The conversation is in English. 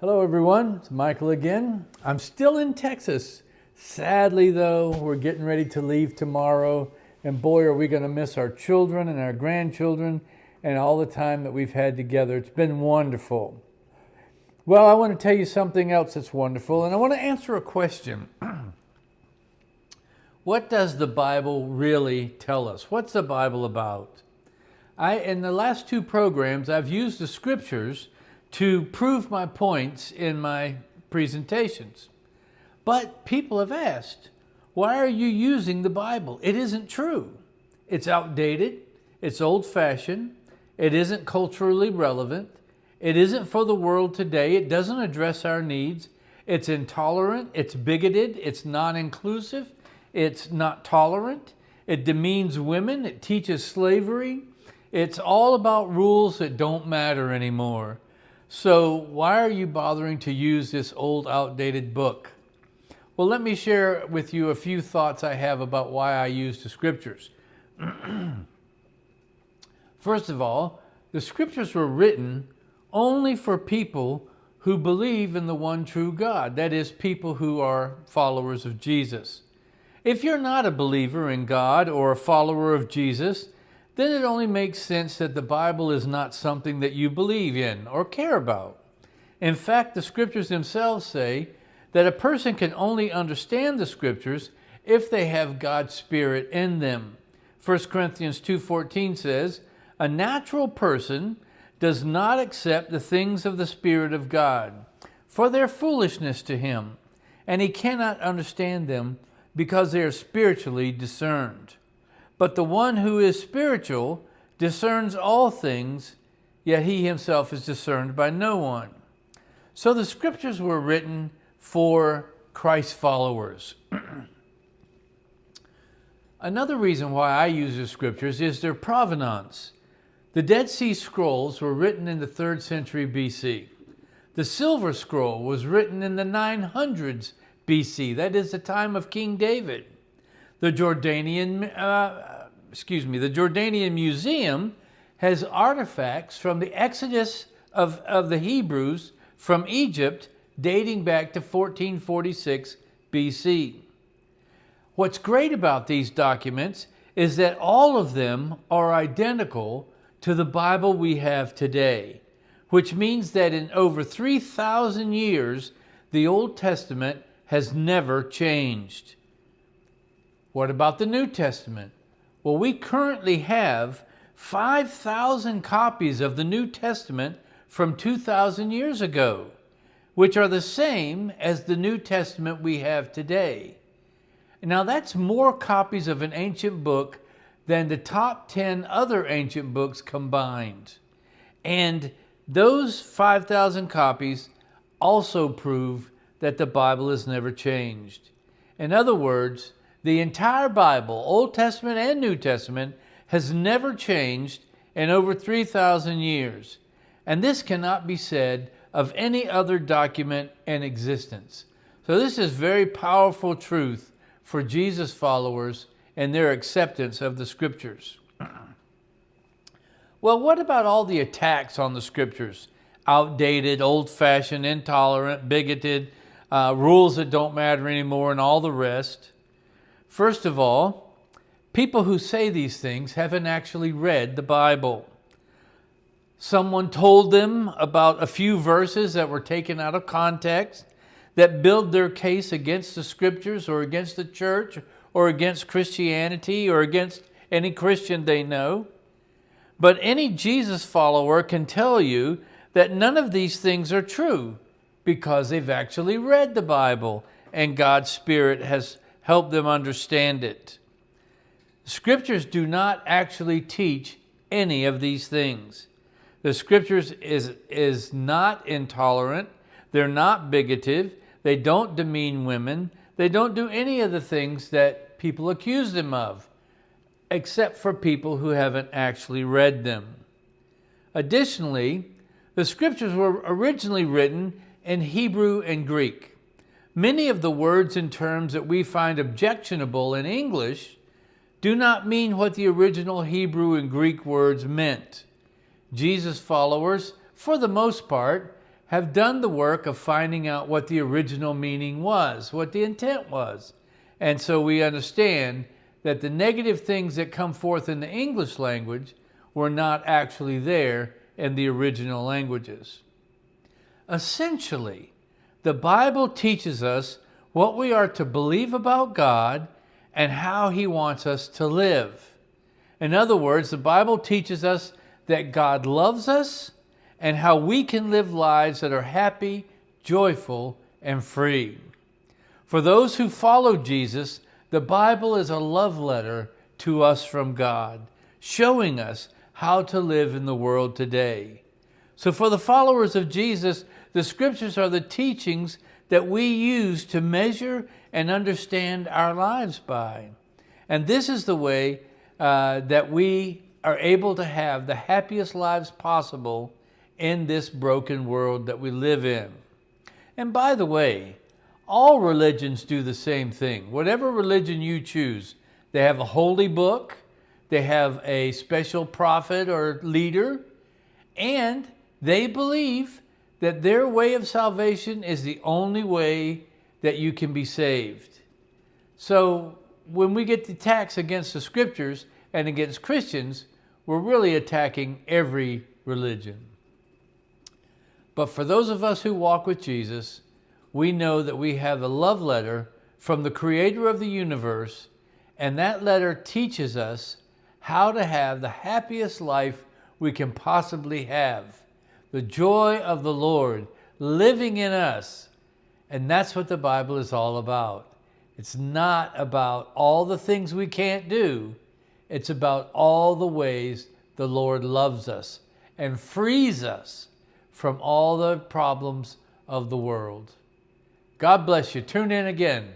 Hello everyone, it's Michael again. I'm still in Texas. Sadly though, we're getting ready to leave tomorrow, and boy are we going to miss our children and our grandchildren and all the time that we've had together. It's been wonderful. Well, I want to tell you something else that's wonderful, and I want to answer a question. What does the Bible really tell us? What's the Bible about? In the last two programs, I've used the scriptures to prove my points in my presentations. But people have asked, why are you using the Bible? It isn't true. It's outdated. It's old-fashioned. It isn't culturally relevant. It isn't for the world today. It doesn't address our needs. It's intolerant. It's bigoted. It's non-inclusive. It's not tolerant. It demeans women. It teaches slavery. It's all about rules that don't matter anymore. So why are you bothering to use this old, outdated book? Well, let me share with you a few thoughts I have about why I use the scriptures. First of all, the scriptures were written only for people who believe in the one true God. That is, people who are followers of Jesus. If you're not a believer in God or a follower of Jesus, then it only makes sense that the Bible is not something that you believe in or care about. In fact, the scriptures themselves say that a person can only understand the scriptures if they have God's Spirit in them. 1 Corinthians 2:14 says, "A natural person does not accept the things of the Spirit of God, for they're foolishness to him, and he cannot understand them because they are spiritually discerned. But the one who is spiritual discerns all things, yet he himself is discerned by no one." So the scriptures were written for Christ followers. Another reason why I use the scriptures is their provenance. The Dead Sea Scrolls were written in the 3rd century BC. The Silver Scroll was written in the 900s BC. That is the time of King David. The Jordanian Museum has artifacts from the exodus of the Hebrews from Egypt dating back to 1446 BC. What's great about these documents is that all of them are identical to the Bible we have today, which means that in over 3,000 years, the Old Testament has never changed. What about the New Testament? Well, we currently have 5,000 copies of the New Testament from 2,000 years ago, which are the same as the New Testament we have today. Now, that's more copies of an ancient book than the top 10 other ancient books combined. And those 5,000 copies also prove that the Bible has never changed. In other words, the entire Bible, Old Testament and New Testament, has never changed in over 3,000 years. And this cannot be said of any other document in existence. So this is very powerful truth for Jesus followers and their acceptance of the scriptures. Well, what about all the attacks on the scriptures? Outdated, old-fashioned, intolerant, bigoted, rules that don't matter anymore, and all the rest. First of all, people who say these things haven't actually read the Bible. Someone told them about a few verses that were taken out of context that build their case against the scriptures or against the church or against Christianity or against any Christian they know. But any Jesus follower can tell you that none of these things are true because they've actually read the Bible and God's Spirit has helped them understand it. Scriptures do not actually teach any of these things. The scriptures is not intolerant. They're not bigoted. They don't demean women. They don't do any of the things that people accuse them of, except for people who haven't actually read them. Additionally, the scriptures were originally written in Hebrew and Greek. Many of the words and terms that we find objectionable in English do not mean what the original Hebrew and Greek words meant. Jesus followers, for the most part, have done the work of finding out what the original meaning was, what the intent was. And so we understand that the negative things that come forth in the English language were not actually there in the original languages. Essentially, the Bible teaches us what we are to believe about God and how He wants us to live. In other words, the Bible teaches us that God loves us and how we can live lives that are happy, joyful, and free. For those who follow Jesus, the Bible is a love letter to us from God, showing us how to live in the world today. So for the followers of Jesus, the Scriptures are the teachings that we use to measure and understand our lives by. And this is the way that we are able to have the happiest lives possible in this broken world that we live in. And by the way, all religions do the same thing. Whatever religion you choose, they have a holy book, they have a special prophet or leader, and they believe that their way of salvation is the only way that you can be saved. So when we get the attacks against the Scriptures and against Christians, we're really attacking every religion. But for those of us who walk with Jesus, we know that we have a love letter from the Creator of the universe, and that letter teaches us how to have the happiest life we can possibly have. The joy of the Lord living in us. And that's what the Bible is all about. It's not about all the things we can't do. It's about all the ways the Lord loves us and frees us from all the problems of the world. God bless you. Tune in again.